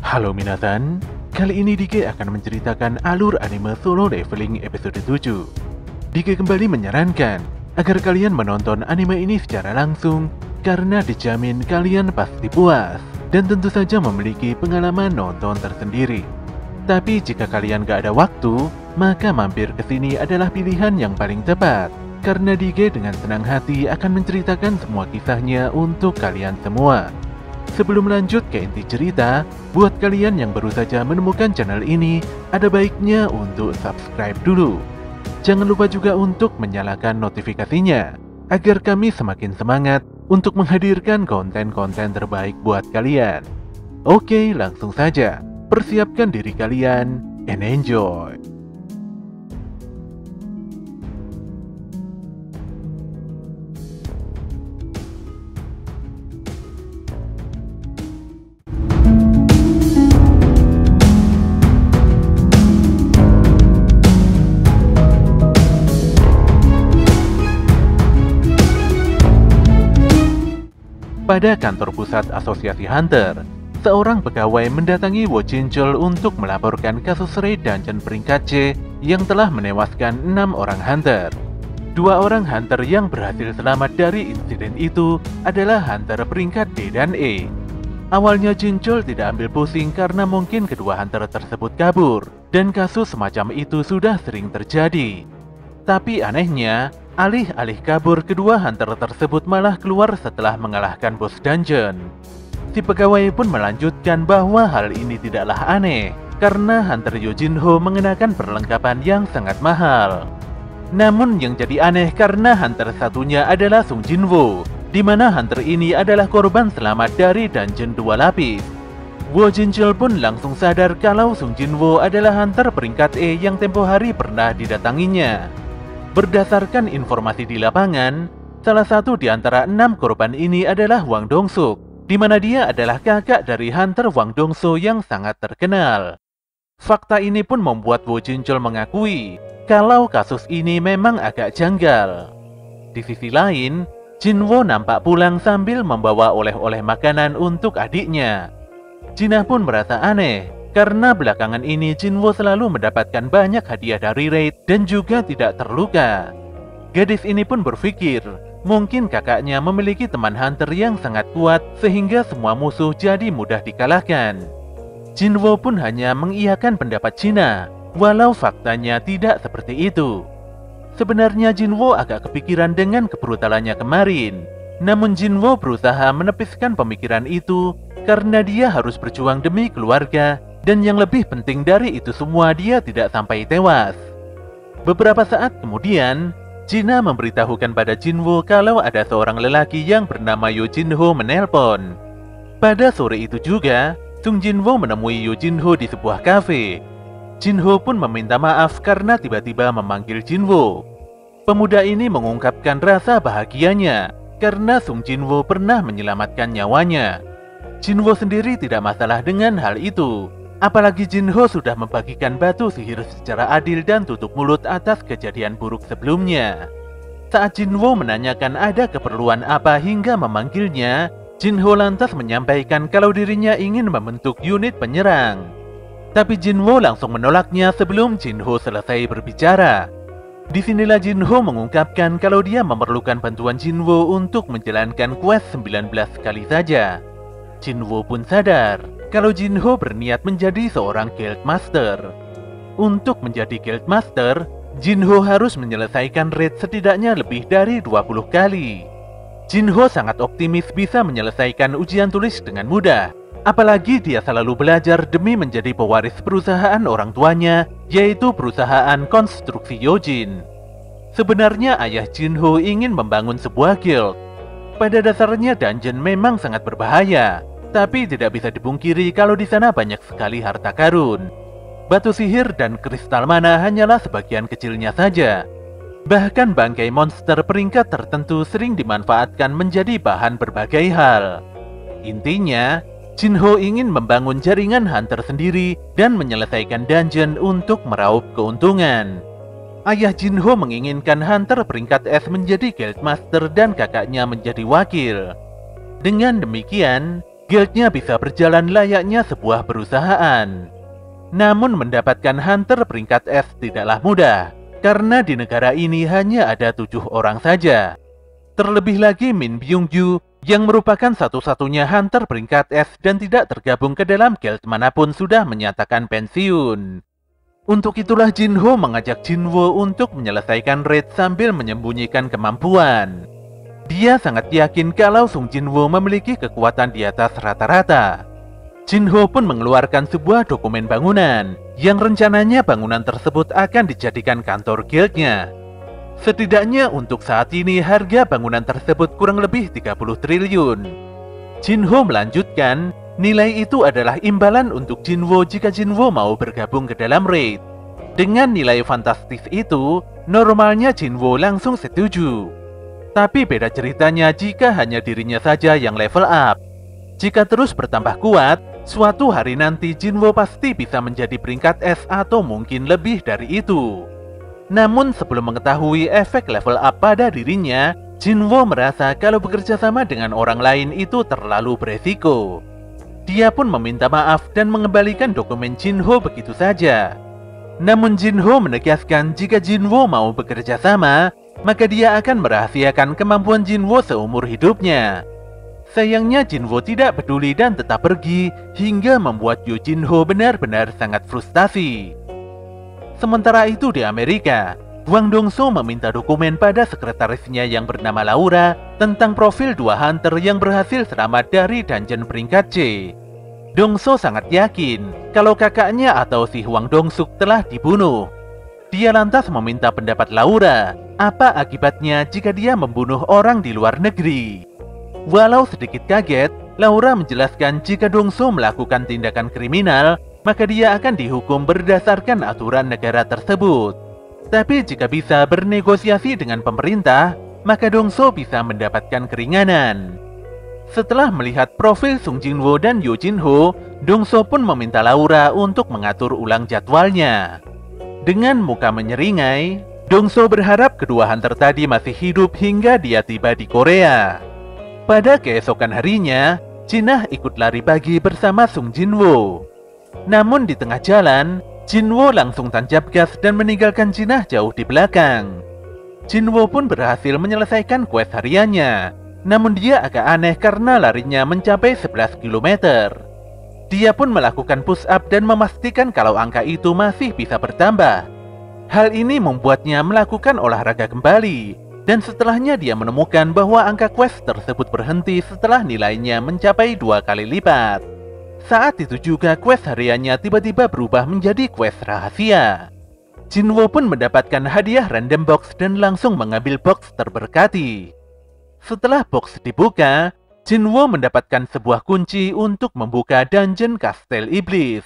Halo minasan, kali ini Dike akan menceritakan alur anime Solo Leveling episode 7. Dike kembali menyarankan agar kalian menonton anime ini secara langsung karena dijamin kalian pasti puas dan tentu saja memiliki pengalaman nonton tersendiri. Tapi jika kalian gak ada waktu, maka mampir ke sini adalah pilihan yang paling tepat karena Dike dengan senang hati akan menceritakan semua kisahnya untuk kalian semua. Sebelum lanjut ke inti cerita, buat kalian yang baru saja menemukan channel ini, ada baiknya untuk subscribe dulu. Jangan lupa juga untuk menyalakan notifikasinya, agar kami semakin semangat untuk menghadirkan konten-konten terbaik buat kalian. Oke, langsung saja. Persiapkan diri kalian, and enjoy! Pada kantor pusat Asosiasi Hunter, seorang pegawai mendatangi Wo Jinchul untuk melaporkan kasus raid dungeon peringkat C yang telah menewaskan 6 orang hunter. 2 orang hunter yang berhasil selamat dari insiden itu adalah hunter peringkat D dan E. Awalnya Jinchul tidak ambil pusing karena mungkin kedua hunter tersebut kabur, dan kasus semacam itu sudah sering terjadi. Tapi anehnya, alih-alih kabur, kedua hunter tersebut malah keluar setelah mengalahkan bos dungeon. Si pegawai pun melanjutkan bahwa hal ini tidaklah aneh, karena hunter Yojinho mengenakan perlengkapan yang sangat mahal. Namun yang jadi aneh karena hunter satunya adalah Sung Jinwo, di mana hunter ini adalah korban selamat dari dungeon 2 lapis. Wo Jinchul pun langsung sadar kalau Sung Jinwo adalah hunter peringkat E yang tempo hari pernah didatanginya. Berdasarkan informasi di lapangan, salah satu di antara 6 korban ini adalah Wang Dongsuk, di mana dia adalah kakak dari hunter Wang Dongso yang sangat terkenal. Fakta ini pun membuat Wo Jinchul mengakui kalau kasus ini memang agak janggal. Di sisi lain, Jinwo nampak pulang sambil membawa oleh-oleh makanan untuk adiknya. Jinah pun merasa aneh, karena belakangan ini Jinwo selalu mendapatkan banyak hadiah dari raid dan juga tidak terluka. Gadis ini pun berpikir, mungkin kakaknya memiliki teman hunter yang sangat kuat sehingga semua musuh jadi mudah dikalahkan. Jinwo pun hanya mengiyakan pendapat Jinah, walau faktanya tidak seperti itu. Sebenarnya Jinwo agak kepikiran dengan kebrutalannya kemarin, namun Jinwo berusaha menepiskan pemikiran itu karena dia harus berjuang demi keluarga. Dan yang lebih penting dari itu semua, dia tidak sampai tewas. Beberapa saat kemudian, Jinah memberitahukan pada Jinwo kalau ada seorang lelaki yang bernama Yojinho menelpon. Pada sore itu juga, Sung Jinwo menemui Yojinho di sebuah kafe. Jinho pun meminta maaf karena tiba-tiba memanggil Jinwo. Pemuda ini mengungkapkan rasa bahagianya karena Sung Jinwo pernah menyelamatkan nyawanya. Jinwo sendiri tidak masalah dengan hal itu. Apalagi Jinho sudah membagikan batu sihir secara adil dan tutup mulut atas kejadian buruk sebelumnya. Saat Jinho menanyakan ada keperluan apa hingga memanggilnya, Jinho lantas menyampaikan kalau dirinya ingin membentuk unit penyerang. Tapi Jinho langsung menolaknya sebelum Jinho selesai berbicara. Disinilah Jinho mengungkapkan kalau dia memerlukan bantuan Jinho untuk menjalankan quest 19 kali saja. Jinho pun sadar kalau Jinho berniat menjadi seorang guild master. Untuk menjadi guild master, Jinho harus menyelesaikan raid setidaknya lebih dari 20 kali. Jinho sangat optimis bisa menyelesaikan ujian tulis dengan mudah. Apalagi dia selalu belajar demi menjadi pewaris perusahaan orang tuanya, yaitu perusahaan konstruksi Yojin. Sebenarnya ayah Jinho ingin membangun sebuah guild. Pada dasarnya dungeon memang sangat berbahaya, tapi tidak bisa dipungkiri kalau di sana banyak sekali harta karun. Batu sihir dan kristal mana hanyalah sebagian kecilnya saja. Bahkan bangkai monster peringkat tertentu sering dimanfaatkan menjadi bahan berbagai hal. Intinya, Jinho ingin membangun jaringan hunter sendiri dan menyelesaikan dungeon untuk meraup keuntungan. Ayah Jinho menginginkan hunter peringkat S menjadi guild master dan kakaknya menjadi wakil. Dengan demikian, guildnya bisa berjalan layaknya sebuah perusahaan. Namun mendapatkan hunter peringkat S tidaklah mudah, karena di negara ini hanya ada 7 orang saja. Terlebih lagi Min Byung-ju yang merupakan satu-satunya hunter peringkat S dan tidak tergabung ke dalam guild manapun sudah menyatakan pensiun. Untuk itulah Jinho mengajak Jinwoo untuk menyelesaikan raid sambil menyembunyikan kemampuan. Dia sangat yakin kalau Sung Jinwoo memiliki kekuatan di atas rata-rata. Jinho pun mengeluarkan sebuah dokumen bangunan yang rencananya bangunan tersebut akan dijadikan kantor guildnya. Setidaknya untuk saat ini harga bangunan tersebut kurang lebih 30 triliun. Jinho melanjutkan, nilai itu adalah imbalan untuk Jinwoo jika Jinwoo mau bergabung ke dalam raid. Dengan nilai fantastis itu, normalnya Jinwoo langsung setuju. Tapi beda ceritanya jika hanya dirinya saja yang level up. Jika terus bertambah kuat, suatu hari nanti Jinwoo pasti bisa menjadi peringkat S atau mungkin lebih dari itu. Namun sebelum mengetahui efek level up pada dirinya, Jinwoo merasa kalau bekerja sama dengan orang lain itu terlalu beresiko. Dia pun meminta maaf dan mengembalikan dokumen Jinho begitu saja. Namun Jinho menegaskan jika Jinwoo mau bekerja sama, maka dia akan merahasiakan kemampuan Jinwoo seumur hidupnya. Sayangnya Jinwoo tidak peduli dan tetap pergi hingga membuat Yoo Jinho benar-benar sangat frustasi. Sementara itu di Amerika, Hwang Dong-so meminta dokumen pada sekretarisnya yang bernama Laura tentang profil 2 hunter yang berhasil selamat dari dungeon peringkat C. Dong-so sangat yakin kalau kakaknya atau si Hwang Dong-suk telah dibunuh. Dia lantas meminta pendapat Laura, apa akibatnya jika dia membunuh orang di luar negeri. Walau sedikit kaget, Laura menjelaskan jika Dong-so melakukan tindakan kriminal, maka dia akan dihukum berdasarkan aturan negara tersebut. Tapi jika bisa bernegosiasi dengan pemerintah, maka Dong-so bisa mendapatkan keringanan. Setelah melihat profil Sung Jinwoo dan Yoo Jinho, Dong-so pun meminta Laura untuk mengatur ulang jadwalnya. Dengan muka menyeringai, Dong-so berharap kedua hunter tadi masih hidup hingga dia tiba di Korea. Pada keesokan harinya, Jinah ikut lari pagi bersama Sung Jinwoo. Namun di tengah jalan, Jinwoo langsung tancap gas dan meninggalkan Jinah jauh di belakang. Jinwoo pun berhasil menyelesaikan quest hariannya, namun dia agak aneh karena larinya mencapai 11 km. Dia pun melakukan push up dan memastikan kalau angka itu masih bisa bertambah. Hal ini membuatnya melakukan olahraga kembali, dan setelahnya dia menemukan bahwa angka quest tersebut berhenti setelah nilainya mencapai 2 kali lipat. Saat itu juga quest hariannya tiba-tiba berubah menjadi quest rahasia. Jinwoo pun mendapatkan hadiah random box dan langsung mengambil box terberkati. Setelah box dibuka, Jinwoo mendapatkan sebuah kunci untuk membuka dungeon Kastel Iblis.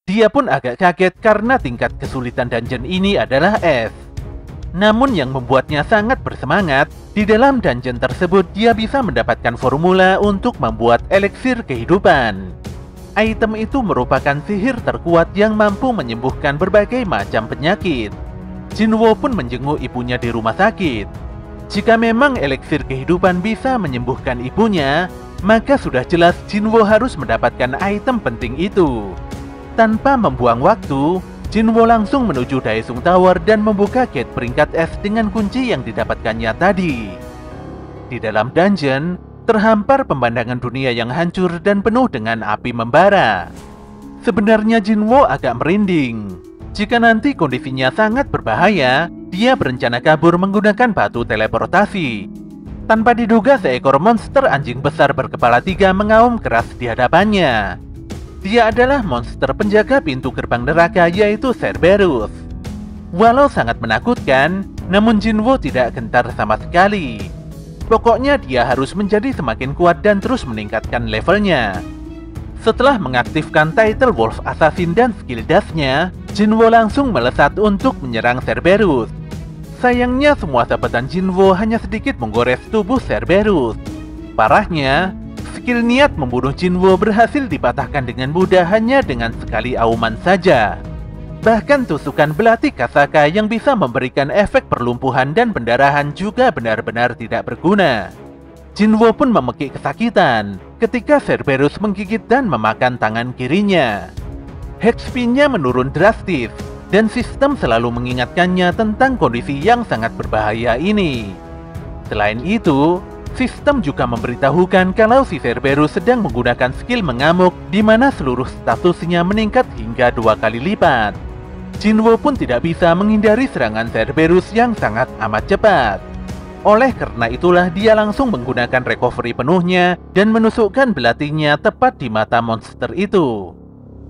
Dia pun agak kaget karena tingkat kesulitan dungeon ini adalah S. Namun yang membuatnya sangat bersemangat, di dalam dungeon tersebut dia bisa mendapatkan formula untuk membuat eliksir kehidupan. Item itu merupakan sihir terkuat yang mampu menyembuhkan berbagai macam penyakit. Jinwoo pun menjenguk ibunya di rumah sakit. Jika memang eliksir kehidupan bisa menyembuhkan ibunya, maka sudah jelas Jinwoo harus mendapatkan item penting itu. Tanpa membuang waktu, Jinwoo langsung menuju Daesung Tower dan membuka gate peringkat S dengan kunci yang didapatkannya tadi. Di dalam dungeon, terhampar pemandangan dunia yang hancur dan penuh dengan api membara. Sebenarnya Jinwoo agak merinding. Jika nanti kondisinya sangat berbahaya, dia berencana kabur menggunakan batu teleportasi. Tanpa diduga seekor monster anjing besar berkepala 3 mengaum keras di hadapannya. Dia adalah monster penjaga pintu gerbang neraka yaitu Cerberus. Walau sangat menakutkan, namun Jinwoo tidak gentar sama sekali. Pokoknya dia harus menjadi semakin kuat dan terus meningkatkan levelnya. Setelah mengaktifkan Title Wolf Assassin dan skill dash-nya, Jinwoo langsung melesat untuk menyerang Cerberus. Sayangnya semua sabetan Jinwoo hanya sedikit menggores tubuh Cerberus. Parahnya, skill niat membunuh Jinwoo berhasil dipatahkan dengan mudah hanya dengan sekali auman saja. Bahkan tusukan belati Kasaka yang bisa memberikan efek perlumpuhan dan pendarahan juga benar-benar tidak berguna. Jinwo pun memekik kesakitan ketika Cerberus menggigit dan memakan tangan kirinya. HP-nya menurun drastis, dan sistem selalu mengingatkannya tentang kondisi yang sangat berbahaya ini. Selain itu, sistem juga memberitahukan kalau si Cerberus sedang menggunakan skill mengamuk di mana seluruh statusnya meningkat hingga 2 kali lipat. Jinwo pun tidak bisa menghindari serangan Cerberus yang sangat amat cepat. Oleh karena itulah dia langsung menggunakan recovery penuhnya dan menusukkan belatinya tepat di mata monster itu.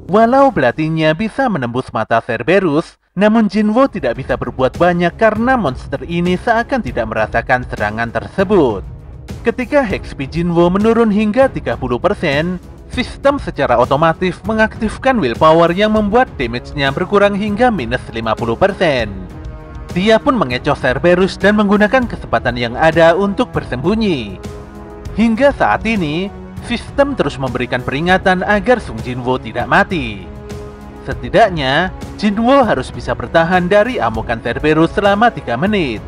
Walau belatinya bisa menembus mata Cerberus, namun Jinwo tidak bisa berbuat banyak karena monster ini seakan tidak merasakan serangan tersebut. Ketika HP Jinwo menurun hingga 30%, sistem secara otomatis mengaktifkan willpower yang membuat damage-nya berkurang hingga minus 50%. Dia pun mengecoh Cerberus dan menggunakan kesempatan yang ada untuk bersembunyi. Hingga saat ini, sistem terus memberikan peringatan agar Sung Jinwo tidak mati. Setidaknya, Jinwo harus bisa bertahan dari amukan Cerberus selama 3 menit.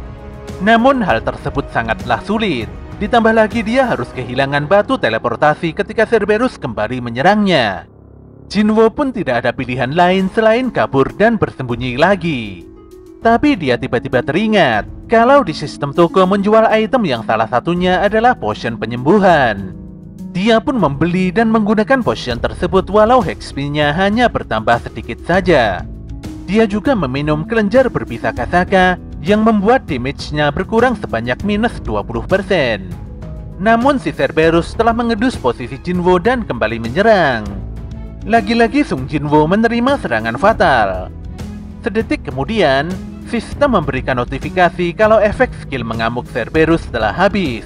Namun hal tersebut sangatlah sulit. Ditambah lagi dia harus kehilangan batu teleportasi ketika Cerberus kembali menyerangnya. Jinwo pun tidak ada pilihan lain selain kabur dan bersembunyi lagi. Tapi dia tiba-tiba teringat kalau di sistem toko menjual item yang salah satunya adalah potion penyembuhan. Dia pun membeli dan menggunakan potion tersebut walau HP-nya hanya bertambah sedikit saja. Dia juga meminum kelenjar berbisa Kasaka yang membuat damage-nya berkurang sebanyak minus 20%. Namun si Cerberus telah mengedus posisi Jinwo dan kembali menyerang. Lagi-lagi Sung Jinwo menerima serangan fatal. Sedetik kemudian, sistem memberikan notifikasi kalau efek skill mengamuk Cerberus telah habis.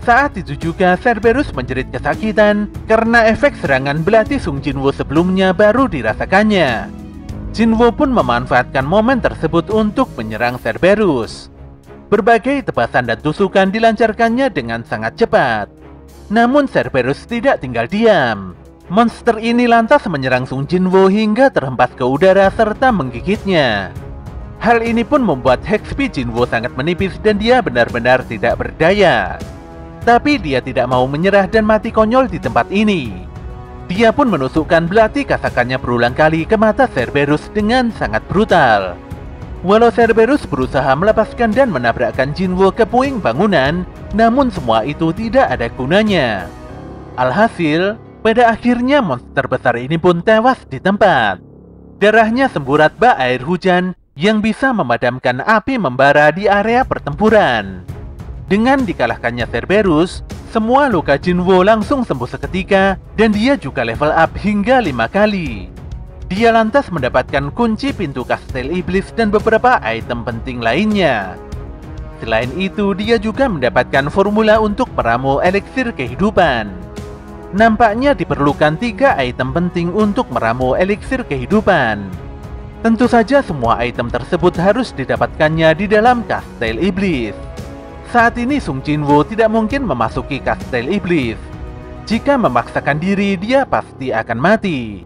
Saat itu juga Cerberus menjerit kesakitan karena efek serangan belati Sung Jinwo sebelumnya baru dirasakannya. Jinwo pun memanfaatkan momen tersebut untuk menyerang Cerberus. Berbagai tebasan dan tusukan dilancarkannya dengan sangat cepat. Namun Cerberus tidak tinggal diam. Monster ini lantas menyerang Sung Jinwo hingga terhempas ke udara serta menggigitnya. Hal ini pun membuat HP Jinwo sangat menipis dan dia benar-benar tidak berdaya. Tapi dia tidak mau menyerah dan mati konyol di tempat ini. Dia pun menusukkan belati kasakannya berulang kali ke mata Cerberus dengan sangat brutal. Walau Cerberus berusaha melepaskan dan menabrakkan Jinwo ke puing bangunan, namun semua itu tidak ada gunanya. Alhasil, pada akhirnya monster besar ini pun tewas di tempat. Darahnya semburat bak air hujan yang bisa memadamkan api membara di area pertempuran. Dengan dikalahkannya Cerberus, semua luka Jinwo langsung sembuh seketika dan dia juga level up hingga 5 kali. Dia lantas mendapatkan kunci pintu kastel iblis dan beberapa item penting lainnya. Selain itu, dia juga mendapatkan formula untuk meramu eliksir kehidupan. Nampaknya diperlukan 3 item penting untuk meramu eliksir kehidupan. Tentu saja semua item tersebut harus didapatkannya di dalam kastel iblis. Saat ini Sung Jinwo tidak mungkin memasuki kastel iblis. Jika memaksakan diri, dia pasti akan mati.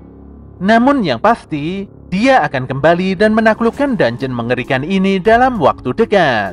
Namun yang pasti, dia akan kembali dan menaklukkan dungeon mengerikan ini dalam waktu dekat.